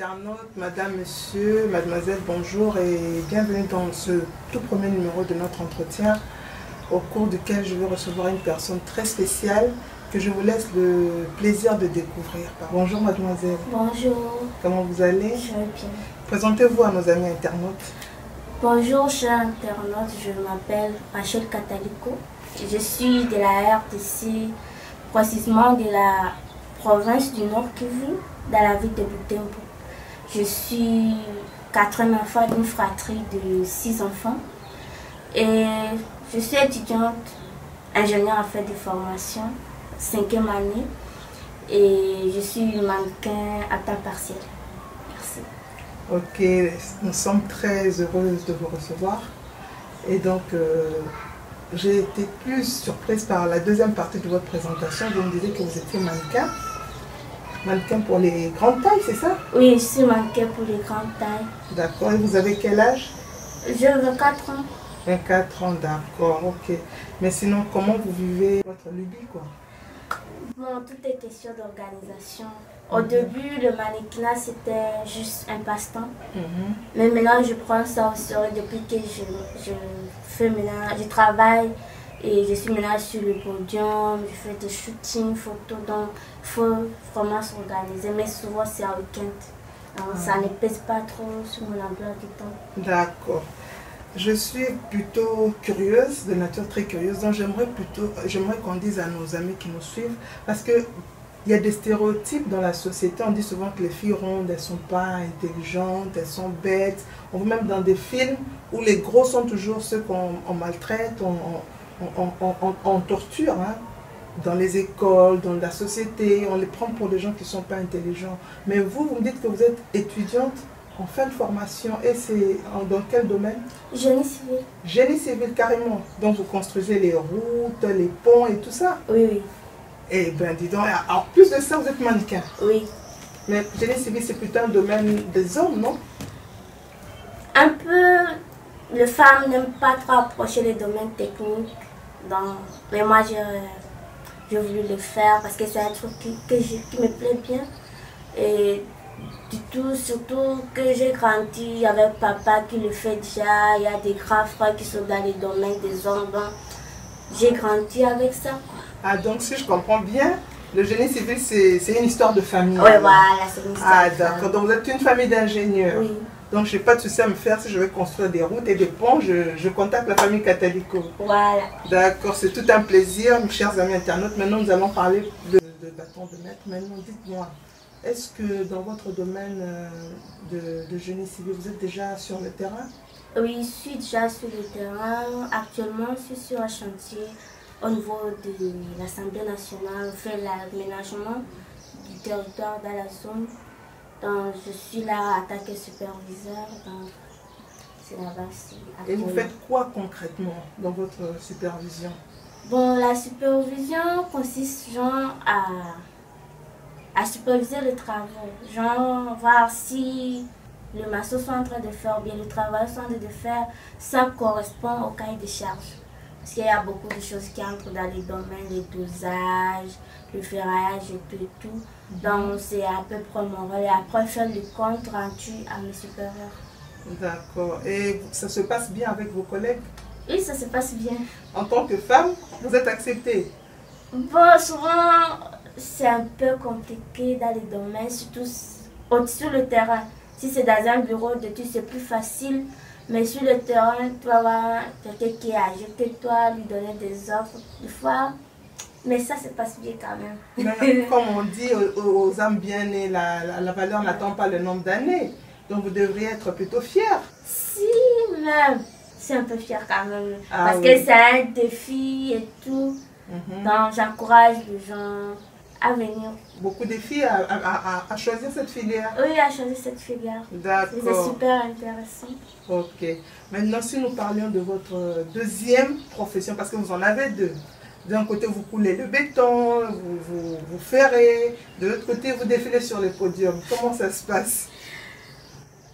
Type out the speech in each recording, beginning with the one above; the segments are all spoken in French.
internautes, madame, monsieur, mademoiselle, bonjour et bienvenue dans ce tout premier numéro de notre entretien au cours duquel je vais recevoir une personne très spéciale que je vous laisse le plaisir de découvrir. Bonjour mademoiselle. Bonjour. Comment vous allez? Je vais bien. Présentez-vous à nos amis internautes. Bonjour chers internautes, je m'appelle Rachel Catalico. Je suis de la RDC, précisément de la province du Nord Kivu, dans la ville de Butembo. Je suis quatrième enfant d'une fratrie de 6 enfants et je suis étudiante ingénieure en fait de formation, 5e année, et je suis mannequin à temps partiel. Merci. Ok, nous sommes très heureuses de vous recevoir et donc j'ai été plus surprise par la deuxième partie de votre présentation. Vous me disiez que vous étiez mannequin. Mannequin pour les grandes tailles, c'est ça? Oui, je suis mannequin pour les grandes tailles. D'accord. Et vous avez quel âge? J'ai 24 ans. 24 ans, d'accord, ok. Mais sinon, comment vous vivez votre lubie, quoi? Bon, tout est question d'organisation. Au début, le mannequinat, c'était juste un passe-temps. Mais maintenant, je prends ça au sérieux depuis que je travaille. Et je suis maintenant sur le podium, je fais des shootings, photos, donc il faut vraiment s'organiser. Mais souvent c'est un week-end, donc ça ne pèse pas trop sur mon emploi du temps. D'accord. Je suis plutôt curieuse, de nature très curieuse, donc j'aimerais qu'on dise à nos amis qui nous suivent, parce que il y a des stéréotypes dans la société. On dit souvent que les filles rondes, elles ne sont pas intelligentes, elles sont bêtes. On voit même dans des films où les gros sont toujours ceux qu'on maltraite, on torture, hein, dans les écoles, dans la société, on les prend pour des gens qui ne sont pas intelligents. Mais vous, vous me dites que vous êtes étudiante en fin de formation, et c'est dans quel domaine? Génie civil. Génie civil, carrément. Donc vous construisez les routes, les ponts et tout ça? Oui, oui. Eh bien, dis donc, en plus de ça, vous êtes mannequin. Oui. Mais génie civil, c'est plutôt un domaine des hommes, non? Un peu, les femmes n'aiment pas trop approcher les domaines techniques. Donc, mais moi, j'ai voulu le faire parce que c'est un truc qui me plaît bien. Et du tout, surtout que j'ai grandi avec papa qui le fait déjà. Il y a des grands frères qui sont dans les domaines des hommes. Donc, j'ai grandi avec ça. Ah, donc si je comprends bien, le génie civil, c'est une histoire de famille. Oui, voilà, c'est une histoire de famille. Ah, d'accord. Donc vous êtes une famille d'ingénieurs. Oui. Donc je n'ai pas de souci à me faire. Si je vais construire des routes et des ponts, je contacte la famille Catalico. Voilà. D'accord, c'est tout un plaisir, mes chers amis internautes. Maintenant, nous allons parler de bâton de maître. Maintenant, dites-moi, est-ce que dans votre domaine de génie civil, vous êtes déjà sur le terrain? Oui, je suis déjà sur le terrain. Actuellement, je suis sur un chantier au niveau de l'Assemblée nationale. On fait l'aménagement du territoire dans la zone. Donc, je suis là en tant que superviseur. Donc, c'est là-bas. Et vous faites quoi concrètement dans votre supervision? Bon, la supervision consiste genre à superviser le travail. Genre, voir si le maçon sont en train de faire bien, le travail sont en train de faire, ça correspond au cahier de charge. Parce qu'il y a beaucoup de choses qui entrent dans les domaines, les dosages, le ferraillage et tout. Donc c'est à peu près mon rôle. Et après faire le compte rendu à mes supérieurs. D'accord. Et ça se passe bien avec vos collègues? Oui, ça se passe bien. En tant que femme, vous êtes acceptée? Bon, souvent c'est un peu compliqué dans les domaines, surtout sur le terrain. Si c'est dans un bureau d'études, c'est plus facile. Mais sur le terrain, tu vas avoir quelqu'un qui est âgé que toi, lui donner des offres. Des fois, mais ça se passe bien quand même. Mais, comme on dit aux âmes bien nées, la valeur n'attend pas le nombre d'années. Donc vous devriez être plutôt fière. Si, même. C'est un peu fière quand même. Ah, parce que c'est un défi et tout. Donc j'encourage les gens à venir. Beaucoup de filles à choisir cette filière. Oui, à choisir cette filière. D'accord. C'est super intéressant. Ok. Maintenant, si nous parlions de votre deuxième profession, parce que vous en avez deux. D'un côté, vous coulez le béton, vous ferrez. De l'autre côté, vous défilez sur les podiums. Comment ça se passe?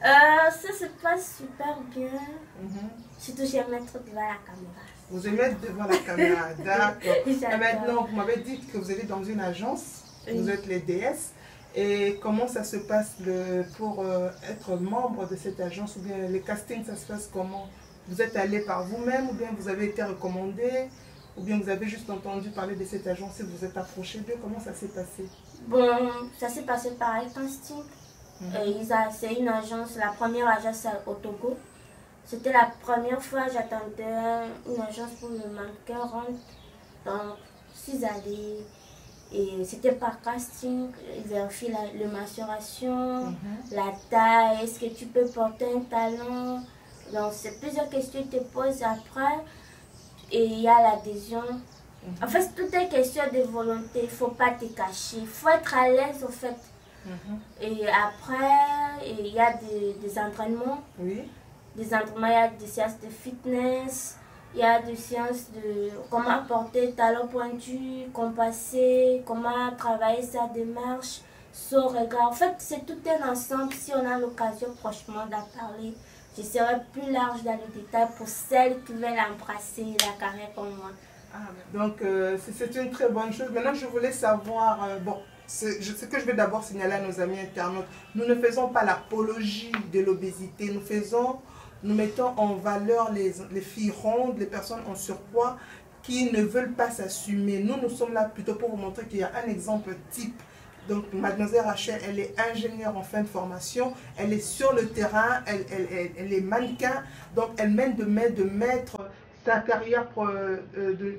Ça se passe super bien. Surtout, j'aime être devant la caméra. Vous aimez être devant la caméra, d'accord. Et J'adore. maintenant, vous m'avez dit que vous êtes dans une agence, vous êtes les DS. Et comment ça se passe pour être membre de cette agence, ou bien les castings, ça se passe comment? Vous êtes allé par vous-même, ou bien vous avez été recommandé, ou bien vous avez juste entendu parler de cette agence et vous vous êtes approché d'eux? Comment ça s'est passé? Bon, ça s'est passé par un casting. Mhm. C'est une agence, la première agence au Togo. C'était la première fois que j'attendais une agence pour le mannequin rentre. Donc, 6 années. Et c'était par casting, ils vérifient la mensuration, Mhm. la taille, est-ce que tu peux porter un talon. Donc, c'est plusieurs questions qui te posent après. Et il y a l'adhésion. En Mhm. fait, tout est question de volonté. Il ne faut pas te cacher. Il faut être à l'aise, en fait. Mhm. Et après, il y a des entraînements. Oui. Des entraînements, il y a des séances de fitness. Il y a des séances de comment porter talons pointus, compasser, comment travailler sa démarche, son regard. En fait, c'est tout un ensemble. Si on a l'occasion prochainement d'en parler, je serai plus large dans les détails pour celles qui veulent embrasser la carrière comme moi. Ah, donc, c'est une très bonne chose. Maintenant, je voulais savoir, bon, ce que je veux d'abord signaler à nos amis internautes, nous ne faisons pas l'apologie de l'obésité, nous mettons en valeur les filles rondes, les personnes en surpoids qui ne veulent pas s'assumer. Nous sommes là plutôt pour vous montrer qu'il y a un exemple type. Donc, mademoiselle Rachel, elle est ingénieure en fin de formation, elle est sur le terrain, elle est mannequin, donc elle mène de maître sa carrière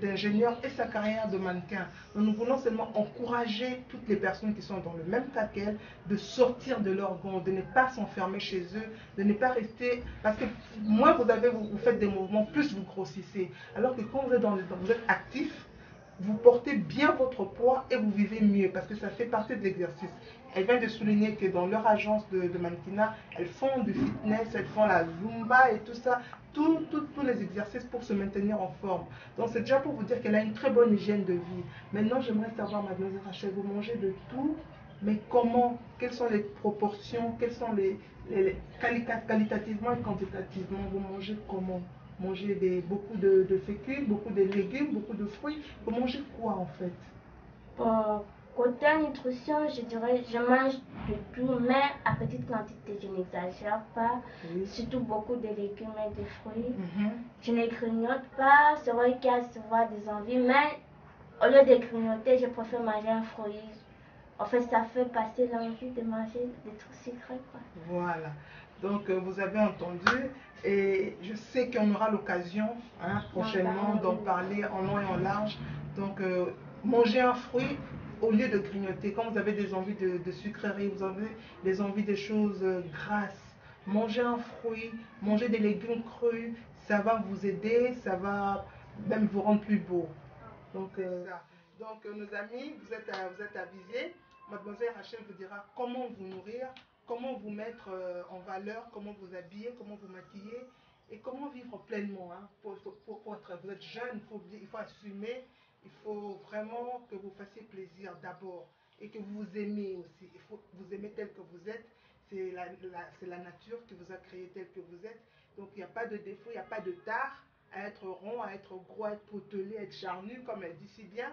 d'ingénieur et sa carrière de mannequin. Donc, nous voulons seulement encourager toutes les personnes qui sont dans le même cas qu'elle de sortir de leur gond, de ne pas s'enfermer chez eux, de ne pas rester... Parce que moins vous faites des mouvements, plus vous grossissez. Alors que quand vous êtes actif, vous portez bien votre poids et vous vivez mieux parce que ça fait partie de l'exercice. Elle vient de souligner que dans leur agence de mannequinat, elles font du fitness, elles font la zumba et tout ça, tous les exercices pour se maintenir en forme. Donc c'est déjà pour vous dire qu'elle a une très bonne hygiène de vie. Maintenant, j'aimerais savoir, mademoiselle Rachel, vous mangez de tout, mais comment? Quelles sont les proportions? Quelles sont qualitativement et quantitativement, vous mangez comment? Manger beaucoup de féculents, beaucoup de légumes, beaucoup de fruits. Vous mangez quoi en fait? Bon, côté nutrition, je dirais, je mange de tout, mais à petite quantité, je n'exagère pas. Oui. Surtout beaucoup de légumes et de fruits. Mhm. Je ne grignote pas, c'est vrai qu'il y a souvent des envies, mais au lieu de grignoter, je préfère manger un fruit. En fait, ça fait passer l'envie de manger des trucs sucrés, quoi. Voilà. Donc, vous avez entendu et je sais qu'on aura l'occasion prochainement d'en parler en long et en large. Donc, manger un fruit au lieu de grignoter. Quand vous avez des envies de sucreries, vous avez des envies de choses grasses, manger un fruit, manger des légumes crus, ça va vous aider, ça va même vous rendre plus beau. Donc, nos amis, vous êtes avisés. Mademoiselle Rachel vous dira comment vous nourrir, comment vous mettre en valeur, comment vous habiller, comment vous maquiller et comment vivre pleinement. Hein. Vous êtes jeune, il faut assumer, il faut vraiment que vous fassiez plaisir d'abord et que vous vous aimez aussi. Il faut vous aimer tel que vous êtes. C'est la nature qui vous a créé tel que vous êtes. Donc il n'y a pas de défaut, il n'y a pas de tard à être rond, à être gros, à être potelé, à être charnu, comme elle dit si bien.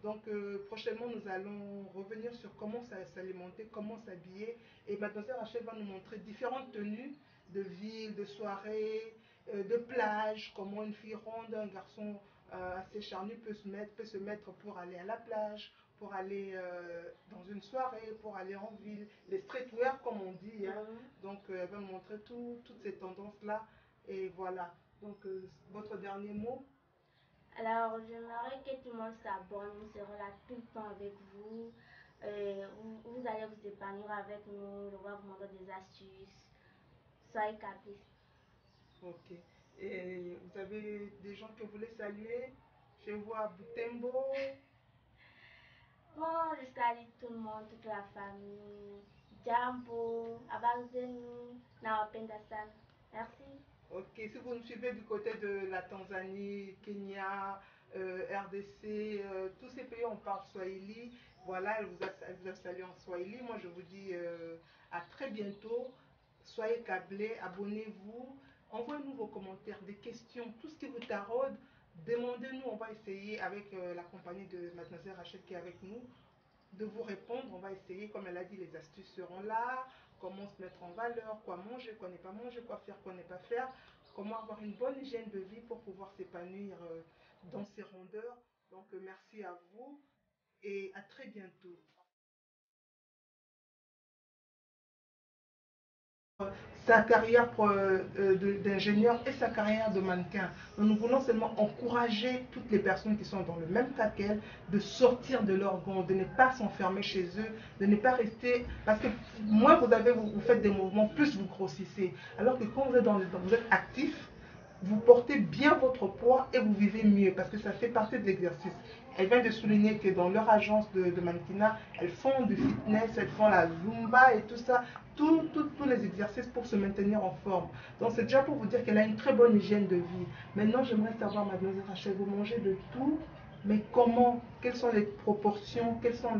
Donc prochainement, nous allons revenir sur comment s'alimenter, comment s'habiller. Et mademoiselle Rachel va nous montrer différentes tenues de ville, de soirée, de plage, comment une fille ronde, un garçon assez charnu peut se mettre pour aller à la plage, pour aller dans une soirée, pour aller en ville, les streetwear comme on dit. Hein. Donc elle va nous montrer toutes ces tendances-là. Et voilà. Donc votre dernier mot? Alors, j'aimerais que tout le monde s'abonne. Nous serons là tout le temps avec vous. Vous allez vous épanouir avec nous. On va vous montrer des astuces. Soyez capés. Ok. Et vous avez des gens que vous voulez saluer chez vous à Butembo? Bon, je salue tout le monde, toute la famille. Jambo, Abazenu, Nawapenda-san. Merci. Ok. Si vous nous suivez du côté de la Tanzanie, Kenya, RDC, tous ces pays, on parle Swahili. Voilà, elle vous a salué en Swahili. Moi, je vous dis à très bientôt. Soyez câblés, abonnez-vous. Envoyez-nous vos commentaires, des questions, tout ce qui vous taraude. Demandez-nous, on va essayer avec la compagnie de Mademoiselle Rachel qui est avec nous de vous répondre. On va essayer, comme elle a dit, les astuces seront là, comment se mettre en valeur, quoi manger, quoi ne pas manger, quoi faire, quoi ne pas faire, comment avoir une bonne hygiène de vie pour pouvoir s'épanouir dans ces rondeurs. Donc merci à vous et à très bientôt. Sa carrière d'ingénieur et sa carrière de mannequin. Nous voulons seulement encourager toutes les personnes qui sont dans le même cas qu'elle de sortir de leur gond, de ne pas s'enfermer chez eux, de ne pas rester... Parce que moins vous faites des mouvements, plus vous grossissez. Alors que quand vous êtes actif, vous portez bien votre poids et vous vivez mieux parce que ça fait partie de l'exercice. Elle vient de souligner que dans leur agence de mannequinat, elles font du fitness, elles font la zumba et tout ça, tous les exercices pour se maintenir en forme. Donc c'est déjà pour vous dire qu'elle a une très bonne hygiène de vie. Maintenant, j'aimerais savoir, mademoiselle Rachel, vous mangez de tout, mais comment? Quelles sont les proportions? Quelles sont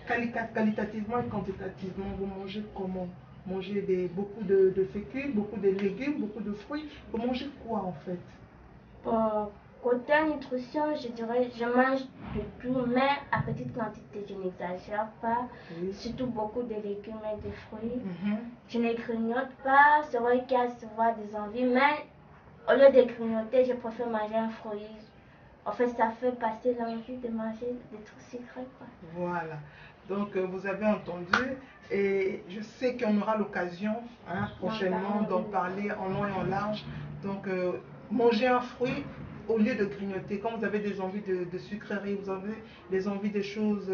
qualitativement et quantitativement, vous mangez comment? Manger beaucoup de féculents, beaucoup de légumes, beaucoup de fruits. Vous mangez quoi en fait? Côté nutrition, je dirais je mange de tout, mais à petite quantité, je n'exagère pas. Oui. Surtout beaucoup de légumes et de fruits. Je ne grignote pas, c'est vrai qu'il y a souvent des envies, mais au lieu de grignoter, je préfère manger un fruit. En fait, ça fait passer l'envie de manger des trucs sucrés, quoi. Voilà. Donc, vous avez entendu et je sais qu'on aura l'occasion prochainement d'en parler en long et en large. Donc, manger un fruit au lieu de grignoter. Quand vous avez des envies de sucreries, vous avez des envies de choses